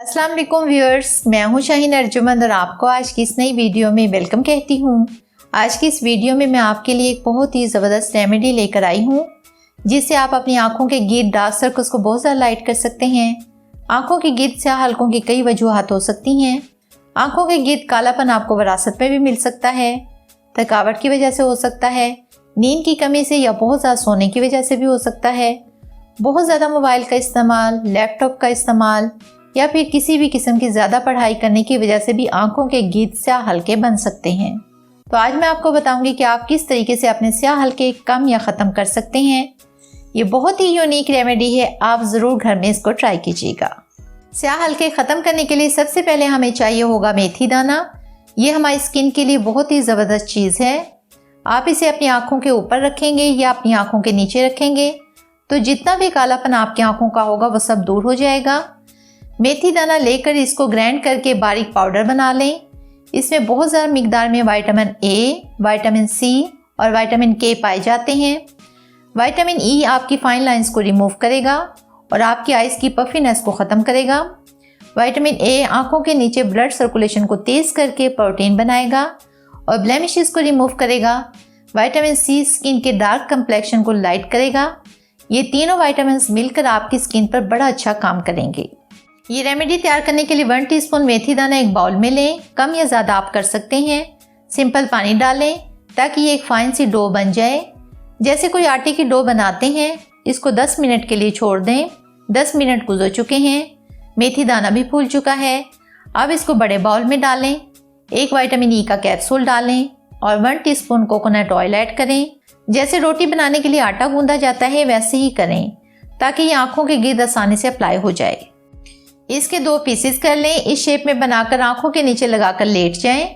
अस्सलाम वालेकुम व्यूअर्स, मैं हूं शाहीन अर्जुमंद और आपको आज की इस नई वीडियो में वेलकम कहती हूं। आज की इस वीडियो में मैं आपके लिए एक बहुत ही ज़बरदस्त रेमेडी लेकर आई हूं जिससे आप अपनी आंखों के गिर्द डार्क सर्कल्स को बहुत ज़्यादा लाइट कर सकते हैं। आंखों के गिर्द स्याह हलकों की कई वजूहात हो सकती हैं। आंखों के गिर्द कालापन आपको विरासत में भी मिल सकता है, थकावट की वजह से हो सकता है, नींद की कमी से या बहुत ज़्यादा सोने की वजह से भी हो सकता है, बहुत ज़्यादा मोबाइल का इस्तेमाल, लैपटॉप का इस्तेमाल या फिर किसी भी किस्म की ज़्यादा पढ़ाई करने की वजह से भी आंखों के गिर्द स्याह हल्के बन सकते हैं। तो आज मैं आपको बताऊंगी कि आप किस तरीके से अपने स्याह हल्के कम या ख़त्म कर सकते हैं। ये बहुत ही यूनिक रेमेडी है, आप ज़रूर घर में इसको ट्राई कीजिएगा। स्याह हल्के ख़त्म करने के लिए सबसे पहले हमें चाहिए होगा मेथी दाना। ये हमारी स्किन के लिए बहुत ही ज़बरदस्त चीज़ है। आप इसे अपनी आँखों के ऊपर रखेंगे या अपनी आँखों के नीचे रखेंगे तो जितना भी कालापन आपकी आँखों का होगा वो सब दूर हो जाएगा। मेथी दाना लेकर इसको ग्राइंड करके बारीक पाउडर बना लें। इसमें बहुत ज़्यादा मिकदार में विटामिन ए, विटामिन सी और विटामिन के पाए जाते हैं। विटामिन ई आपकी फाइन लाइंस को रिमूव करेगा और आपकी आइज़ की पफीनेस को ख़त्म करेगा। विटामिन ए आँखों के नीचे ब्लड सर्कुलेशन को तेज़ करके प्रोटीन बनाएगा और ब्लेमिशेस को रिमूव करेगा। विटामिन सी स्किन के डार्क कम्प्लेक्शन को लाइट करेगा। ये तीनों विटामिन मिलकर आपकी स्किन पर बड़ा अच्छा काम करेंगे। ये रेमेडी तैयार करने के लिए 1 टीस्पून मेथी दाना एक बाउल में लें। कम या ज़्यादा आप कर सकते हैं। सिंपल पानी डालें ताकि ये एक फाइन सी डो बन जाए। जैसे कोई आटे की डो बनाते हैं, इसको 10 मिनट के लिए छोड़ दें। 10 मिनट गुजर चुके हैं, मेथी दाना भी फूल चुका है। अब इसको बड़े बाउल में डालें। एक विटामिन ई का कैप्सूल डालें और 1 टीस्पून कोकोनट ऑयल ऐड करें। जैसे रोटी बनाने के लिए आटा गूंदा जाता है वैसे ही करें ताकि ये आँखों के गिर्द आसानी से अप्लाई हो जाए। इसके 2 पीसेस कर लें। इस शेप में बनाकर आंखों के नीचे लगाकर लेट जाएं।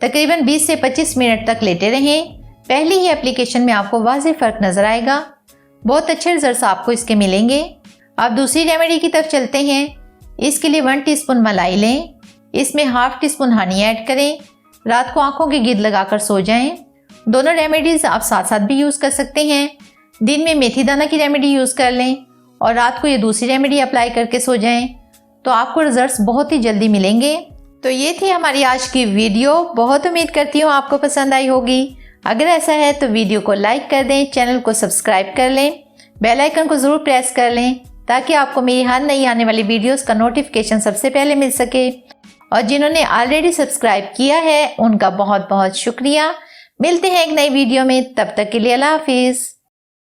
तकरीबन 20 से 25 मिनट तक लेटे रहें। पहली ही एप्लीकेशन में आपको वाज़ेह फ़र्क नज़र आएगा। बहुत अच्छे रिजल्ट्स आपको इसके मिलेंगे। अब दूसरी रेमेडी की तरफ चलते हैं। इसके लिए 1 टीस्पून मलाई लें। इसमें ½ टीस्पून हनी ऐड करें। रात को आंखों के गिर्द लगाकर सो जाएं। दोनों रेमेडीज़ आप साथ साथ भी यूज़ कर सकते हैं। दिन में मेथी दाना की रेमेडी यूज़ कर लें और रात को ये दूसरी रेमेडी अप्लाई करके सो जाएं तो आपको रिजल्ट्स बहुत ही जल्दी मिलेंगे। तो ये थी हमारी आज की वीडियो। बहुत उम्मीद करती हूँ आपको पसंद आई होगी। अगर ऐसा है तो वीडियो को लाइक कर दें, चैनल को सब्सक्राइब कर लें, बेल आइकन को ज़रूर प्रेस कर लें ताकि आपको मेरी हर नई आने वाली वीडियोस का नोटिफिकेशन सबसे पहले मिल सके। और जिन्होंने ऑलरेडी सब्सक्राइब किया है उनका बहुत बहुत शुक्रिया। मिलते हैं एक नई वीडियो में, तब तक के लिए अल्लाह हाफिज़।